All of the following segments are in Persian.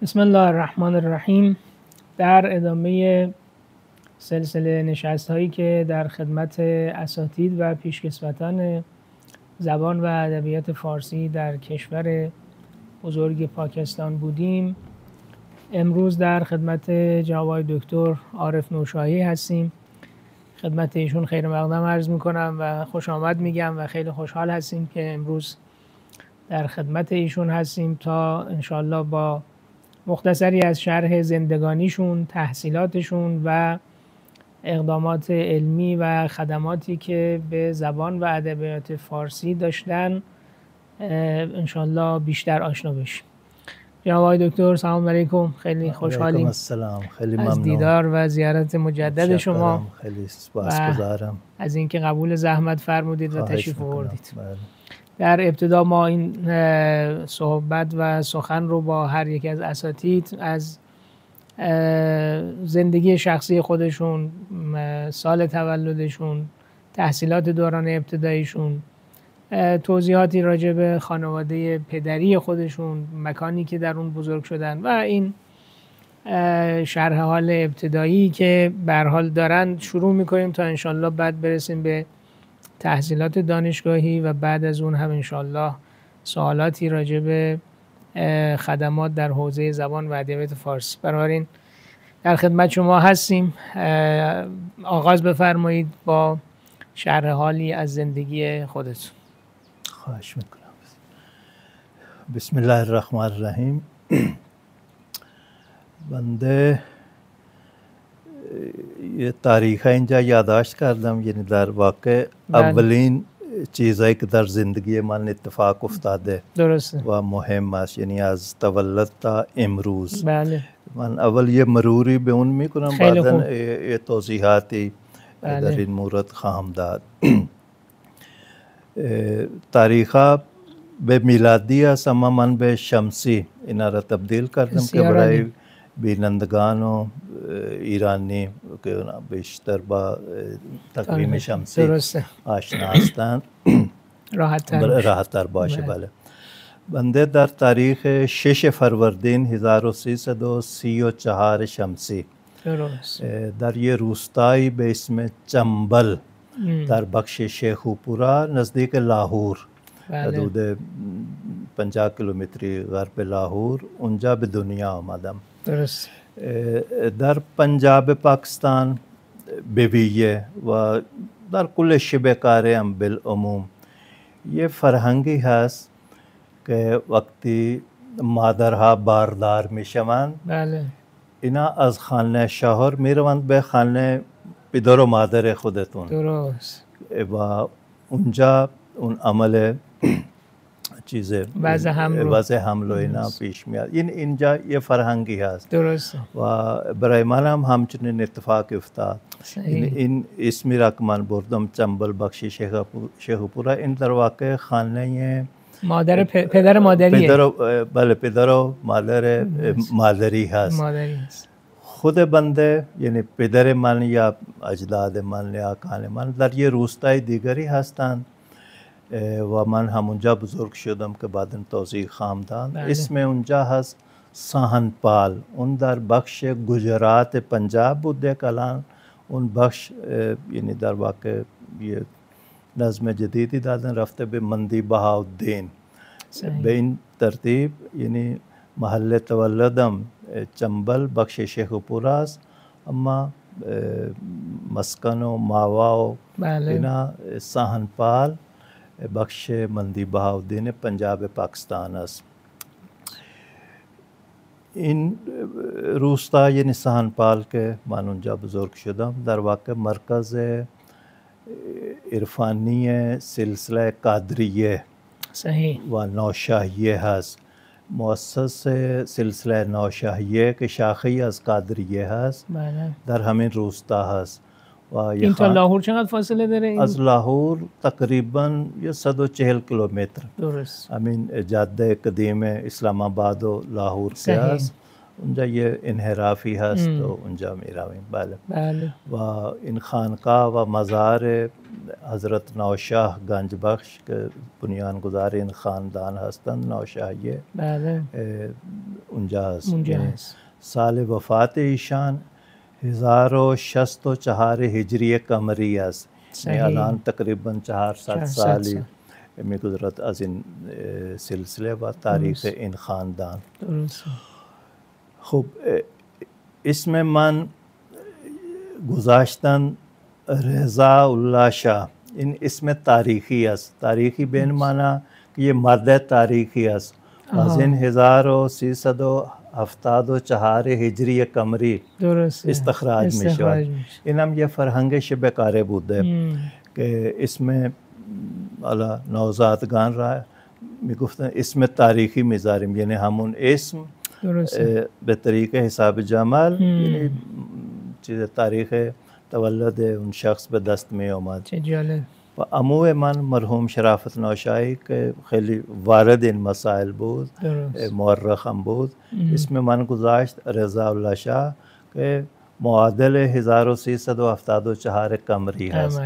بسم الله الرحمن الرحیم. در ادامه سلسله نشست هایی که در خدمت اساتید و پیشکسوتان زبان و ادبیات فارسی در کشور بزرگ پاکستان بودیم، امروز در خدمت جناب آقای دکتر عارف نوشاهی هستیم. خدمت ایشون خیر مقدم عرض میکنم و خوش آمد میگم و خیلی خوشحال هستیم که امروز در خدمت ایشون هستیم تا انشالله با مختصری از شرح زندگانیشون، تحصیلاتشون و اقدامات علمی و خدماتی که به زبان و ادبیات فارسی داشتن انشالله بیشتر آشنا بشیم. جناب آقای دکتر سلام علیکم، خیلی خوشحالیم خیلی از دیدار و زیارت مجدد شما. خیلی سپاسگزارم از اینکه قبول زحمت فرمودید و تشریف آوردید. در ابتدا ما این صحبت و سخن رو با هر یک از اساتید از زندگی شخصی خودشون، سال تولدشون، تحصیلات دوران ابتداییشون، توضیحاتی راجع به خانواده پدری خودشون، مکانی که در اون بزرگ شدن و این شرح حال ابتدایی که به هر حال دارن شروع میکنیم تا انشالله بعد برسیم به تحصیلات دانشگاهی و بعد از اون هم انشالله سوالاتی راجع به خدمات در حوزه زبان و ادبیات فارسی. بنابراین در خدمت شما هستیم. آغاز بفرمایید با شرح حالی از زندگی خودتون. خواهش میکنم. بسم الله الرحمن الرحیم. بنده یه تاریخ اینجا یادداشت کردم، یعنی در واقع اولین چیزایی که در زندگی من اتفاق افتاده درسته و مهم است، یعنی از تولد تا امروز. بله. من اول یه مروری به اون میکنم، بعداً یه توضیحاتی در این مورد خواهم داد. تاریخا به میلادی است، اما من به شمسی اینا را تبدیل کردم که برای بینندگان و ایرانی که بیشتر با تقویم شمسی آشنا هستند راحت‌تر باشه. بله. بنده در تاریخ 6 فروردین 1334 شمسی در یه روستایی به اسم چنبل در بخش شیخوپورا نزدیک لاهور، حدود 50 کیلومتری غرب لاهور، اونجا به دنیا آمدم. درست. در پنجاب پاکستان بویه و در کل شبه کاره هم بالعموم یه فرهنگی هست که وقتی مادرها باردار میشوند، بله، اینا از خانه شوهر میروند به خانه پدر و مادر خودتون. درست. و اونجا اون عمل چیزه وضع حمل و اینا پیش میاد. اینجا یه فرهنگی هست. درست. و برای من هم همچنین اتفاق افتاد. این اسمی را که من بردم چنبل بخش شیخوپورا، این در واقع خانه پدر مادریه. بله، پدر و مادر مادری هست. خود بنده یعنی پدر من یا اجداد من یا کان من در یه روستای دیگری هستند و من همونجا بزرگ شدم که بعداً توضیح خواهم داد. اسم اونجا هست ساهنپال. اون در بخش گجرات پنجاب بوده که الان اون بخش یعنی در واقع یه نظم جدیدی دادن، رفته به مندی بهاءالدین. به این ترتیب یعنی محل تولدم چنبل بخش شیخوپورا است، اما مسکن و ماوا و اینا ساهنپال بخش مندی بهاءالدین پنجاب پاکستان است. این روستا یعنی ساهنپال که من اونجا بزرگ شدم در واقع مرکز عرفانی سلسله قادریه و نوشاهیه هست. مؤسس سلسله نوشاهیه که شاخه‌ای از قادریه هست در همین روستا هست. این تا لاهور چقدر فاصله داره؟ از لاهور تقریباً 140 کیلومتر. درست. همین جاده قدیم اسلام آباد و لاهور که هست، اونجا یه انحرافی هست و اونجا می رویم. بله. و این خانقاه و مزار حضرت نوشاه گنج بخش که بنیانگذار این خاندان هستند، نوشاهیه، اونجا هست. سال وفات ایشان 1064 هجری قمری است. الان تقریبا 400 سالی میگذرد از این سلسله و تاریخ این خاندان. خب اسم من گذاشتن رضا الله شاه. این اسم تاریخی است. تاریخی به این معنی که یه مرد تاریخی است. از این 1374 هجری قمری استخراج می شود. این هم یه فرهنگ شبه کاره بوده که اسم نوزادگان را می گفتن اسم تاریخی میذاریم، یعنی همون اسم به طریق حساب جمال یعنی چیز تاریخ تولد اون شخص به دست می آمد. چه جالب. و عمو من مرحوم شرافت نوشاهی که خیلی وارد این مسائل بود، مورخ هم بود، اسم من گذاشت رضا الله شاه که معادل 1374 قمری هست.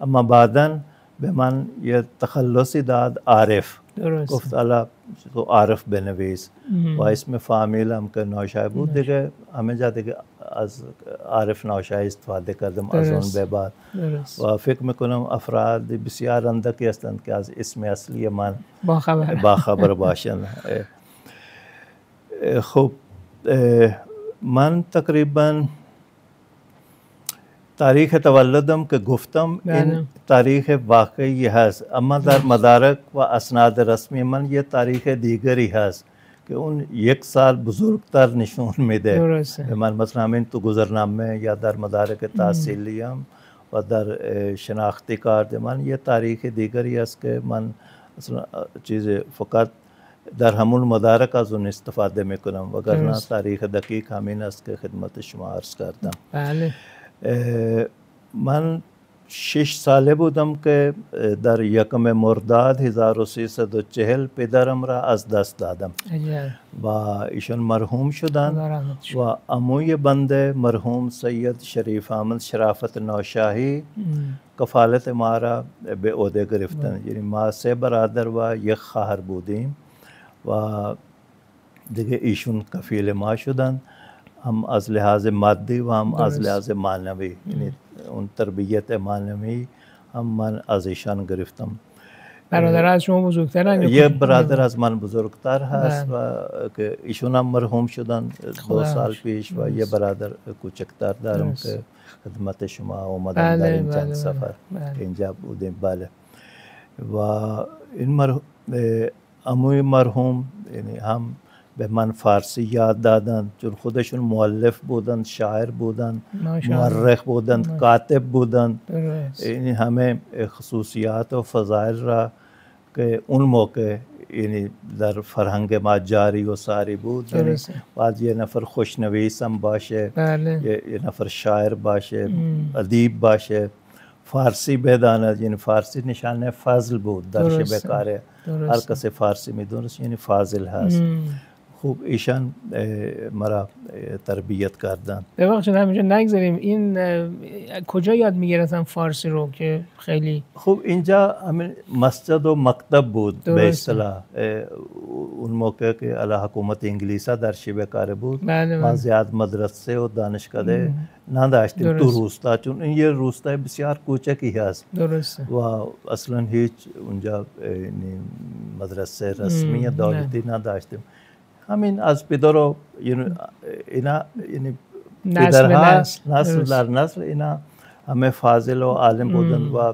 اما بعداً به من یه تخلصی داد عارف. گفت الا تو عارف بنویس و اسم فامیلم که نوشاهی بود دیگه همه جا دیگه از عارف نوشاهی استفاده کردم از اون به بعد. و فکر میکنم افراد بسیار اندکی هستند که از اسم اصلی من باخبر باشند. خب من تقریبا تاریخ تولدم که گفتم این تاریخ واقعی هست، اما در مدارک و اسناد رسمی من یه تاریخ دیگری هست که اون یک سال بزرگتر نشون میده. من مثلا همین تو گذرنامه یا در مدارک تحصیلیم و در شناختی کارت من یه تاریخ دیگری هست که من اصلا چیز فقط در همون مدارک از اون استفاده میکنم، وگرنه تاریخ دقیق همین است که خدمت شما عرض کردم. بله. من 6 ساله بودم که در 1 مرداد 1340 پدرم را از دست دادم و ایشان مرحوم شدند و عموی بنده مرحوم سید شریف احمد شرافت نوشاهی کفالت ما را به عهده گرفتند. یعنی ما 3 برادر و 1 خواهر بودیم و دیگه ایشون کفیل ما شدند، هم از لحاظ مادی و هم از لحاظ معنوی. یعنی اون تربیت معنوی هم من از ایشان گرفتم. برادر از شما بزرگترن؟ یه برادر از من بزرگتر هست و که ایشون هم مرحوم شدن 2 سال پیش و یه برادر کوچکتر دارم که خدمت شما اومدن در این چند سفر که اینجا بودیم. بله. و این عموی مرحوم یعنی هم به من فارسی یاد دادن، چون خودشون مؤلف بودند، شاعر بودند، مورخ بودند، کاتب بودند. یعنی همه خصوصیات و فضائل را که اون موقع یعنی در فرهنگ ما جاری و ساری بود. یعنی بعد یه نفر خوشنویس هم باشه، یه نفر شاعر باشه، ادیب باشه، فارسی بداند. یعنی فارسی نشانه فضل بود در شبه کاره. هر کسی فارسی میدونست یعنی فاضل هست. خوب ایشان مرا تربیت کردن. ببخشید همینجا نگذاریم، این کجا یاد میگرفتن فارسی رو که خیلی خوب؟ اینجا همین مسجد و مکتب بود به اصطلاح. اون موقع که علی حکومت انگلیسا در شبه کاره بود. ما زیاد مدرسه و دانشکده نداشتیم تو روستا، چون این یه روستای بسیار کوچکی هست. و اصلا هیچ اونجا مدرسه رسمی دولتی نداشتیم. همین از پدر و اینا یعنی پدرها نسل در نسل اینا همه فاضل و عالم بودن و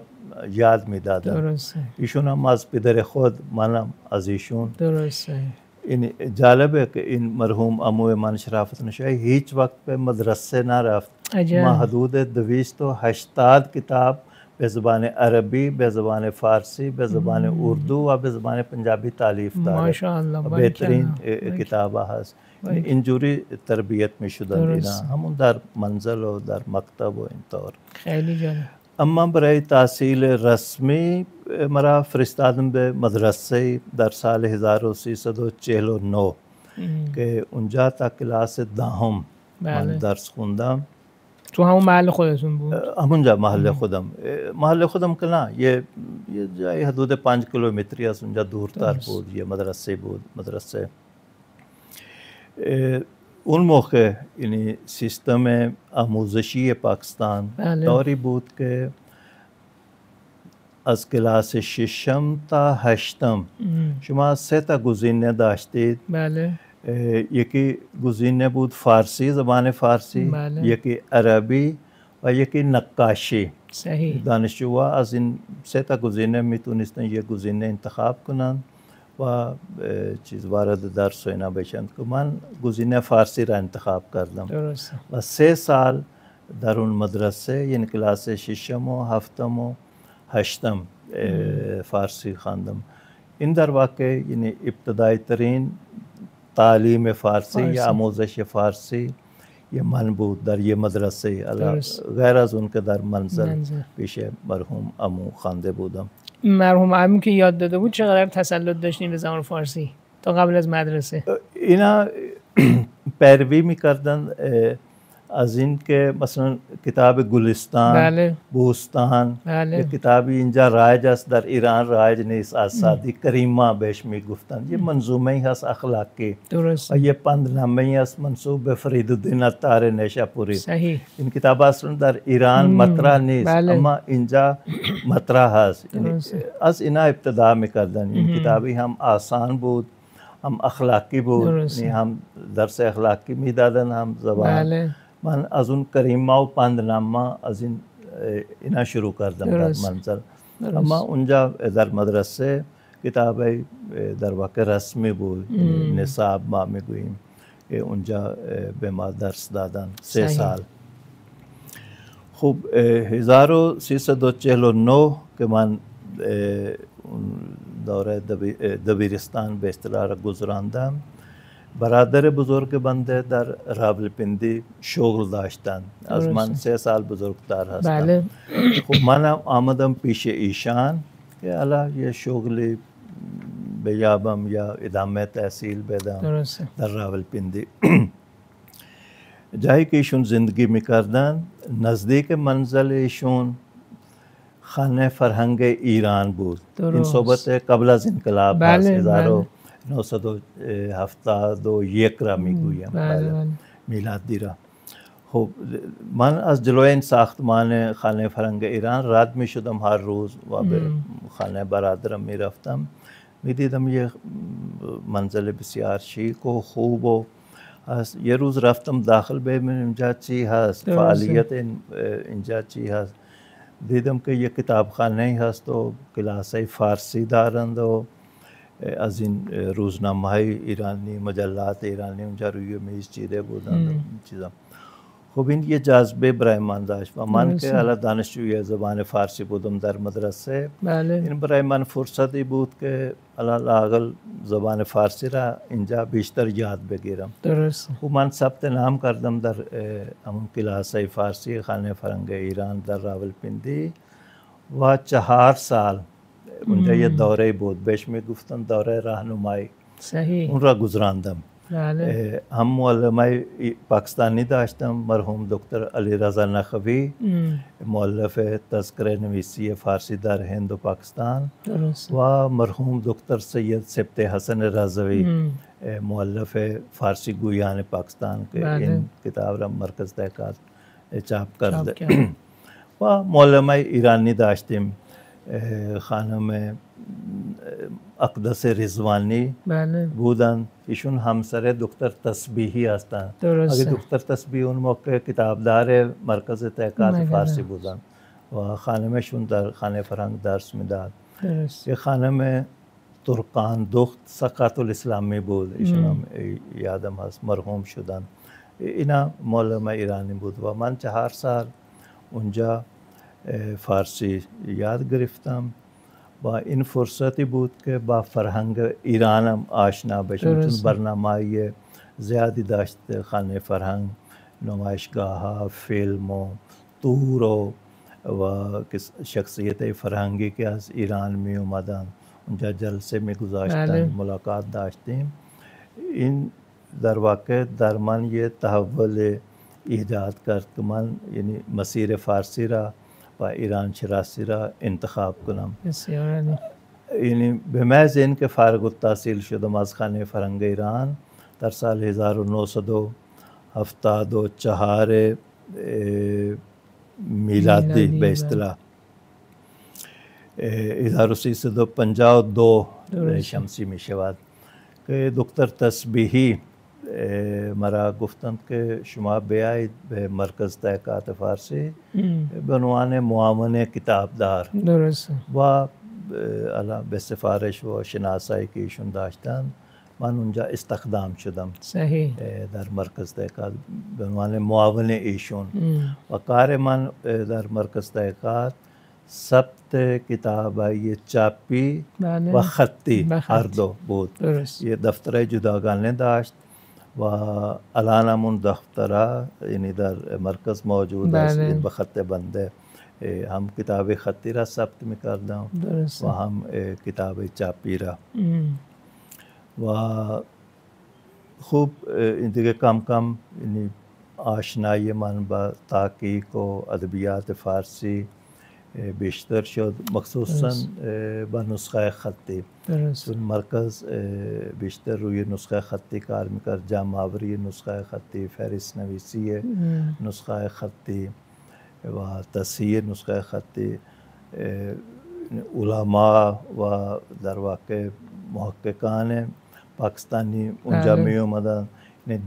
یاد میدادن. ایشون هم از پدر خود، منم از ایشون. این جالبه که این مرحوم عمو من شرافت نوشاهی هیچ وقت به مدرسه نرفت. ما حدود 280 کتاب به زبان عربی، به زبان فارسی، به زبان اردو و به زبان پنجابی تالیف داره. ماشاءالله بهترین کتابه هست. اینجوری تربیت می شدن اینا، همون در منزل و در مکتب و اینطور. خیلی جالب. اما برای تحصیل رسمی مرا فرستادن به مدرسه در سال 1349 که اونجا تا کلاس 10 من درس خوندم. تو همون محل خودتون بود؟ همونجا محل خودم. محل خودم که نه، یه جای حدود 5 کیلومتری از اونجا دورتر بود. یه مدرسه بود. مدرسه اون موقع یعنی سیستم آموزشی پاکستان طوری بود که از کلاس 6 تا 8 شما 3 تا گزینه داشتید. بله. یکی گزینه بود فارسی، زبان فارسی، یکی عربی و یکی نقاشی. صحیح. دانشجوها از این 3 تا گزینه میتونستن یک گزینه انتخاب کنن و چیز وارد درس و اینا بشن که من گزینه فارسی را انتخاب کردم. درسته. و 3 سال در اون مدرسه یعنی کلاس 6 و 7 و 8 فارسی خواندم. این در واقع یعنی ابتدایی ترین تعلیم فارسی یا آموزش فارسی یه من بود در یه مدرسه، غیر از اون که در منزل پیش مرحوم عمو خوانده بودم. مرحوم عمو که یاد داده بود چقدر تسلط داشتین به زبان فارسی تا قبل از مدرسه؟ اینا پیروی میکردن از این که مثلا کتاب گلستان، بله. بوستان، بله. کتابی اینجا رایج است در ایران رایج نیست، از سادی کریمه بهش میگفتن. یه منظومه هست اخلاقی. درست. و یه پندنامه هست منسوب به فریدالدین عطار نیشاپوری. صحیح. این کتاب اصلا در ایران مطرح نیست. بله. اما اینجا مطرح هست. از اینا ابتدا میکردن. این کتابی هم آسان بود، هم اخلاقی بود، هم درس اخلاقی میدادن، هم زبان. بله. من از اون کریمه و پندنامه از اینا شروع کردم در منزل. اما اونجا در مدرسه کتاب در واقع رسمی بود، نصاب ما میگوییم که اونجا به ما درس دادن 3 سال. خب 1349 که من دوره دبیرستان به اصطلاح را گذراندم، برادر بزرگ بنده در راولپندی شغل داشتن، از من 3 سال بزرگتر هستم. بله. خب منم آمدم پیش ایشان که الا یه شغلی بیابم یا ادامه تحصیل بدم در راولپندی. جایی که ایشون زندگی میکردن نزدیک منزل ایشون خانه فرهنگ ایران بود. این صحبت قبل از انقلاب هست. 1971 را میگویم. بله. میلادی را. خب من از جلوی این ساختمان خانه فرهنگ ایران رد می شدم هر روز و به خانه برادرم می رفتم. می دیدم یه منزل بسیار شیک و خوب و هست. یه روز رفتم داخل ببینم اینجا چی هست، فعالیت اینجا چی هست. دیدم که یک کتابخانه هست و کلاسای فارسی دارند و از این روزنامه های ایرانی، مجلات ایرانی اونجا روی میز چیده بودند چیزا. خب این یه جذبه برای من داشت و من که حالا دانشجوی زبان فارسی بودم در مدرسه. بله. این برای من فرصتی بود که لااقل زبان فارسی را اینجا بیشتر یاد بگیرم. درست. خب من ثبت نام کردم در همون کلاسای فارسی خانه فرهنگ ایران در راولپندی و 4 سال اونجا یه دوره بود، بهش میگفتن دوره راهنمایی. صحیح. اون را گذراندم. بله. هم معلمای پاکستانی داشتم، مرحوم دکتر علی رضا نخوی، مؤلف تذکره نویسی فارسی در هند و پاکستان. درست. و مرحوم دکتر سید سبت حسن رضوی، مؤلف فارسی گویان پاکستان که این کتاب را مرکز تحقیقات چاپ کرده. و معلمای ایرانی داشتیم، خانم اقدس رضوانی بودن، ایشون همسر دکتر تسبیحی هستند. اگه دکتر تسبیحی اون موقع کتابدار مرکز تحقیقات فارسی بودن و خانمشون در خانه فرهنگ درس میداد. یه خانم ترکان دخت سقاط الاسلامی بود، ایشون هم یادم هست مرحوم شدن. اینا معلم ایرانی بود و من 4 سال اونجا فارسی یاد گرفتم و این فرصتی بود که با فرهنگ ایرانم آشنا بشم، چون برنامه‌های زیادی داشت خانه فرهنگ، نمایشگاه ها، فیلم و تور و شخصیت فرهنگی که از ایران می اومدن اونجا جلسه می گذاشتن، ملاقات داشتیم. این در واقع در من یه تحول ایجاد کرد که من یعنی مسیر فارسی را و ایران شناسی را انتخاب کنم. بسیار عالی. یعنی به محض اینکه فارغ التحصیل شدم از خانه فرهنگ ایران، در سال 1974 میلادی به اصطلاح 1352 شمسی می شود که دکتر تسبیحی مرا گفتند که شما بیایید به مرکز تحقیقات فارسی به عنوان معاون کتابدار. درسته. و به سفارش و شناسایی که ایشون داشتن من اونجا استخدام شدم. صحیح. در مرکز تحقیقات به عنوان معاون ایشون. و کار من در مرکز تحقیقات ثبت کتابای چاپی و خطی هر دو بود. درست. یه دفتر جداگانه داشت و الان همون دفتره یعنی در مرکز موجود است. به خط بنده هم کتاب خطی را ثبت میکردم و هم کتاب چاپی را. و خوب این دیگه کم کم یعنی آشنایی من با تحقیق و ادبیات فارسی بیشتر شد، مخصوصا با نسخه خطی. چون مرکز بیشتر روی نسخه خطی کار میکرد، جمع آوری نسخه خطی، فهرست نویسی نسخه خطی و تصحیح نسخه خطی. علما و در واقع محققان پاکستانی اونجا می اومدن،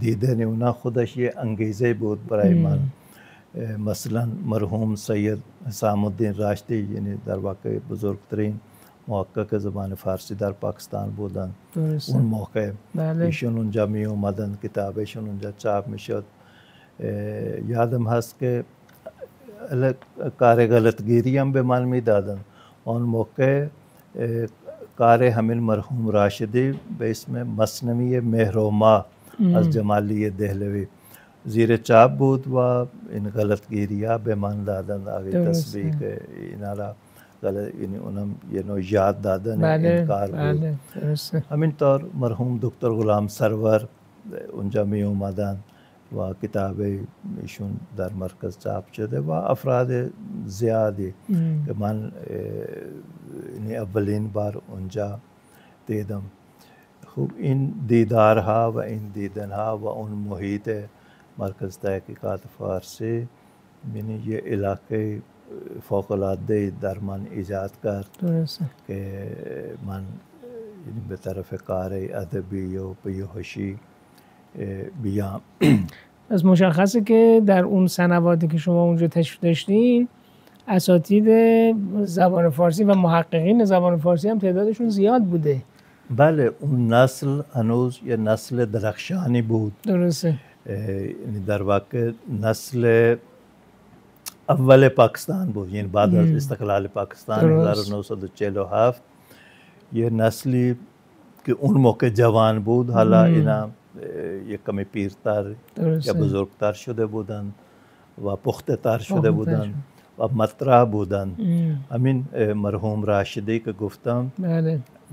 دیدن اونا خودش یه انگیزه بود برای من. مثلا مرحوم سید حسام الدین راشدی یعنی در واقع بزرگترین محقق زبان فارسی در پاکستان بودن اون موقع. ایشون اونجا می اومدن، کتابشون اونجا چاپ می شد. یادم هست که کار غلطگیری هم به من می دادن. اون موقع کار همین مرحوم راشدی به اسم مثنوی مهروما از جمالی دهلوی زیر چاپ بود و این غلطگیری ها به من دادن. آقای تسبیح که اینا را یعنی اونم یه نوع یاد دادن این کار بود. همینطور مرحوم دکتر غلام سرور اونجا می اومدن و کتاب ایشون در مرکز چاپ شده و افراد زیادی که من اولین بار اونجا دیدم. خوب این دیدارها و این دیدنها و اون محیط مرکز تحقیقات فارسی یعنی یه علاقه فوق‌العاده در من ایجاد کرد که من به طرف کار ادبی و بیهوشی بیام. از مشخصه که در اون سنواتی که شما اونجا تشریف داشتین اساتید زبان فارسی و محققین زبان فارسی هم تعدادشون زیاد بوده. بله، اون نسل هنوز یه نسل درخشانی بود. درسته. در واقع نسل اول پاکستان بود، یعنی بعد از استقلال پاکستان 1947 یه نسلی که اون موقع جوان بود، حالا اینا یک کمی پیرتر یا بزرگتر شده بودن و پخته تر شده بودن و مطرح بودن. همین مرحوم راشدی که گفتم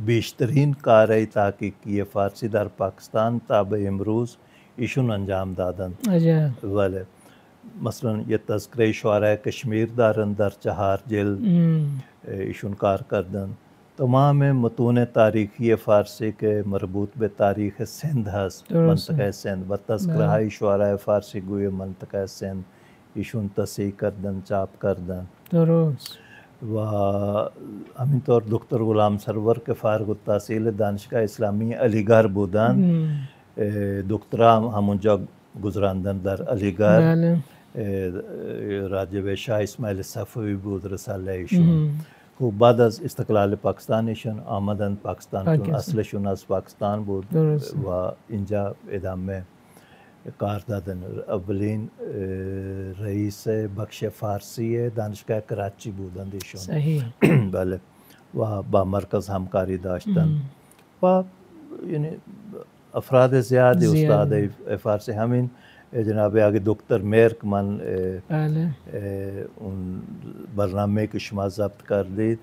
بیشترین کارهای تحقیقی فارسی در پاکستان تا به امروز ایشون انجام دادن. ولی مثلا یه تذکره شعرای کشمیر دارن در 4 جلد ایشون کار کردن. تمام متون تاریخی فارسی که مربوط به تاریخ سندھ هست، منطقه سندھ و تذکره های شعرای فارسی گوی منطقه سندھ ایشون تصحیح کردن، چاپ کردن. درست. و همینطور دکتر غلام سرور که فارغ التحصیل دانشگاه اسلامی علیگڑھ بودن، دکترا همونجا گذراندن در علیگڑھ. راجب شاه اسماعیل صفوی بود رساله ایشون. خب بعد از استقلال پاکستانشون آمدن پاکستان، چون اصلشون از پاکستان بود و اینجا ادامه کار دادن. اولین رئیس بخش فارسی دانشگاه کراچی بودند ایشون. صحیح. بله. و با مرکز همکاری داشتن و یعنی افراد زیادی استاد فارسی. همین جناب آقای دکتر مرک، من اون برنامه که شما ضبط کردید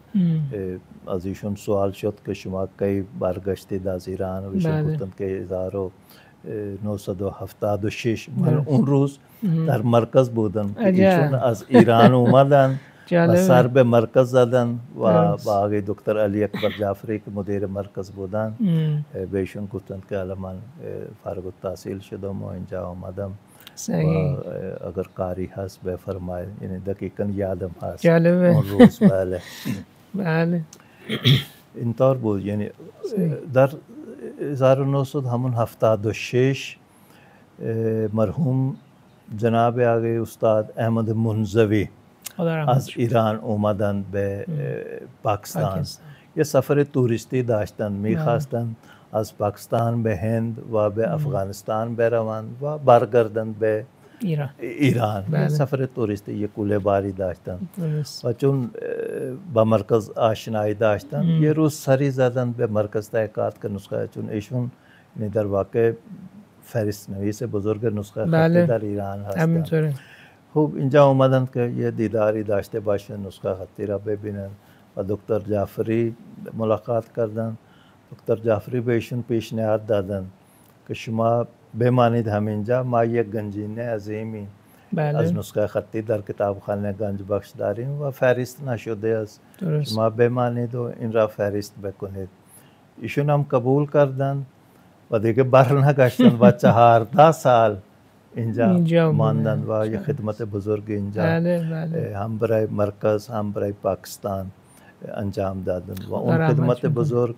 از ایشون سوال شد که شما کی برگشتید از ایران و ایشون گفتن که 1976 من اون روز در مرکز بودم. ایشون از ایران اومدن و سر به مرکز زدن و با آقای دکتر علی اکبر جعفری که مدیر مرکز بودن بهشون گفتند که حالا من فارغ التحصیل شدم و اینجا آمدم و اگر کاری هست بفرمایید. یعنی دقیقاً یادم هست جالبه. اون روز. بله بله اینطور بود. یعنی در 1976 مرحوم جناب آقای استاد احمد منزوی از ایران اومدن به پاکستان. یه سفر توریستی داشتن، میخواستن از پاکستان به هند و به افغانستان بروند و برگردند به ایران. یه سفر توریستی، یه کوله باری داشتن و چون با مرکز آشنایی داشتن یه روز سری زدن به مرکز تحقیقات که نسخه، چون ایشون در واقع فهرست نویس بزرگ نسخه خطی در ایران هستن. خب اینجا اومدن که یه دیداری داشته باشن، نسخه خطی را ببینن و دکتر جعفری ملاقات کردن. دکتر جعفری بهشون پیشنهاد دادن که شما بمانید همینجا، ما یک گنجینه عظیمی از نسخه خطی در کتابخانه گنج بخش داریم و فهرست نشده است، شما بمانید و این را فهرست بکنید. ایشون هم قبول کردن و دیگه برنگشتن و 14 سال اینجا ماندن و یه خدمت بزرگ اینجا هم برای مرکز هم برای پاکستان انجام دادن و اون خدمت بزرگ،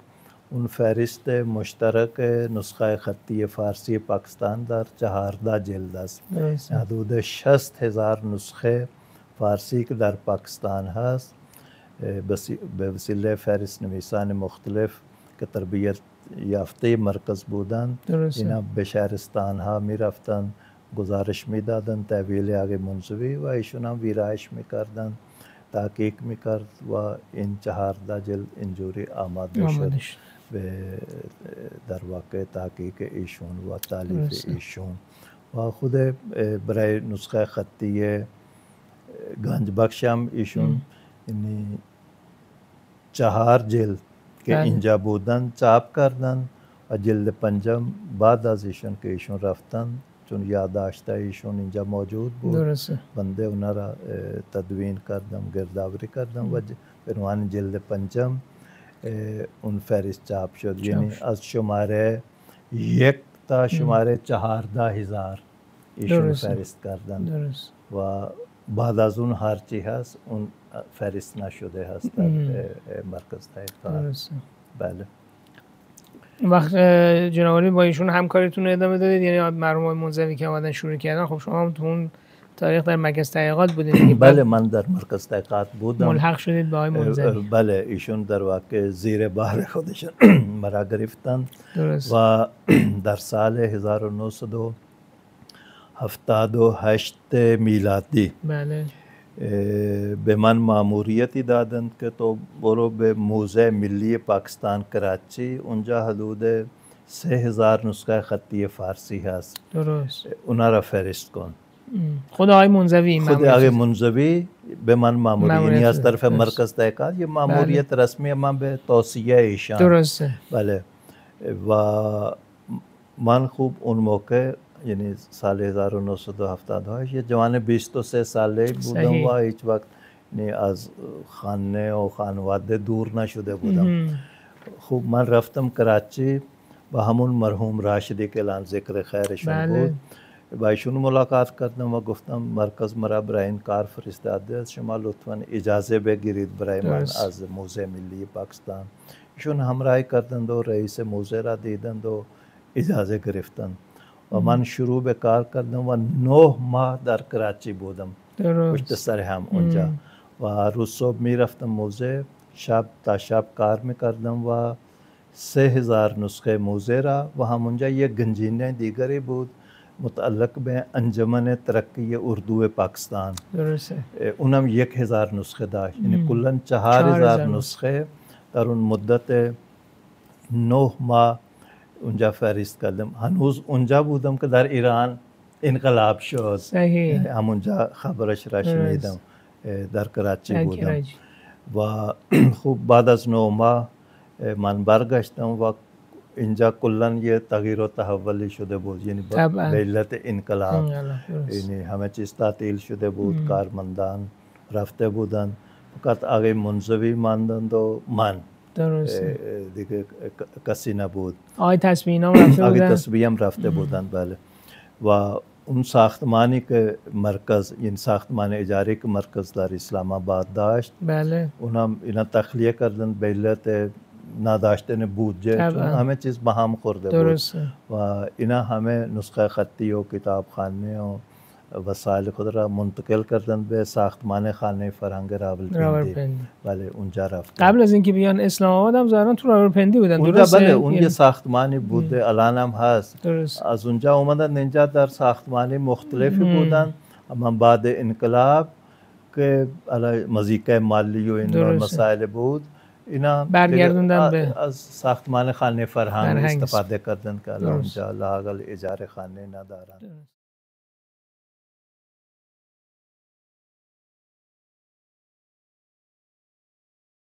اون فهرست مشترک نسخه خطی فارسی پاکستان در 14 جلد است. حدود 60,000 نسخه فارسی که در پاکستان هست به وسیله فهرست نویسان مختلف که تربیت یافته مرکز بودن، اینا به شهرستان ها می رفتن، گزارش می دادن تحویل آقای منزوی و ایشون هم ویرایش می کردن، تحقیق می کرد و این 14 جلد اینجوری آماده شد به در واقع تحقیق ایشون و تالیف ایشون. و خود برای نسخه خطی گنج بخش هم ایشون 4 جلد که اینجا بودن چاپ کردن و جلد 5 بعد از ایشون که ایشون رفتن، چون یادداشت ایشون اینجا موجود بود، بنده اونا را تدوین کردم، گردآوری کردم و به عنوان جلد 5 اون فهرست چاپ شد. یعنی از شماره 1 تا شماره 14,000 ایشون فهرست کردن و بعد از اون هرچی هست اون فهرست نشده هست در مرکز تحقیقات. بله. وقت جناب عالی با ایشون همکاریتون رو ادامه دادید؟ یعنی مرحوم منزوی که اومدن شروع کردن، خب شما هم تو اون تاریخ در مرکز تحقیقات بودید؟ بله من در مرکز تحقیقات بودم. ملحق شدید به آقای منزوی؟ بله ایشون در واقع زیر بار خودشون مرا گرفتن و در سال 1978 میلادی بله به من ماموریتی دادند که تو برو به موزه ملی پاکستان کراچی، اونجا حدود 3,000 نسخه خطی فارسی هست، اونا را فهرست کن. خود آقای منزوی؟ خود آقای منزوی به من ماموریت از طرف مرکز تحقیقات، یه ماموریت رسمی من به توصیه ایشان. درسته. بله. و من خوب اون موقع یعنی سال 1978 یه جوان 23 ساله بودم و هیچ وقت از خانه و خانواده دور نشده بودم. خب من رفتم کراچی با همون مرحوم راشدی که الان ذکر خیرشون بود، با ایشون ملاقات کردم و گفتم مرکز مرا برای این کار فرستاده است، شما لطفاً اجازه بگیرید برای من از موزه ملی پاکستان. ایشون همراهی کردند و رئیس موزه را دیدند و اجازه گرفتند و من شروع به کار کردم و 9 ماه در کراچی بودم پشت سر هم اونجا و روز صبح می رفتم موزه، شب تا شب کار می کردم و 3,000 نسخه موزه را و همونجا یک گنجینه دیگری بود متعلق به انجمن ترقی اردو پاکستان، اونم 1,000 نسخه داشت. یعنی کلاً 4,000 نسخه در اون مدت 9 ماه اونجا فهرست کردم. هنوز اونجا بودم که در ایران انقلاب شد. همونجا خبرش را شنیدم، در کراچی بودم و خوب بعد از 9 ماه من برگشتم و اینجا کلاً یه تغییر و تحولی شده بود، یعنی به علت انقلاب یعنی همه چیز تعطیل شده بود، کارمندان رفته بودند، فقط آقای منزوی ماندند و من. درسته. دیگه کسی نبود. آقای تسبیحی هم رفته بودن؟ آقای تسبیحی هم رفته بودند، بله. و اون ساختمانی که مرکز، این ساختمان اجاری که مرکز در اسلام آباد داشت، بله، اونم اینا تخلیه کردن به علت نداشتن بودجه، چون همه چیز به هم خورده درسته. بود و اینا همه نسخه خطی و کتابخانه و وسایل خود را منتقل کردن به ساختمان خانه فرهنگ راولپندی. بله اونجا رفتن. قبل از اینکه بیان اسلام آباد هم ظاهرا تو راولپندی بودن، درسته؟ بله، اون یه ساختمانی بوده، الان هم هست. درست. از اونجا اومدن اینجا در ساختمانی مختلفی بودن، اما بعد انقلاب که مزیکای مالی و این مسائل بود، اینا برگردوندن به از ساختمان خانه فرهنگ استفاده کردن که الان اونجا لااقل اجاره خانه ندارن.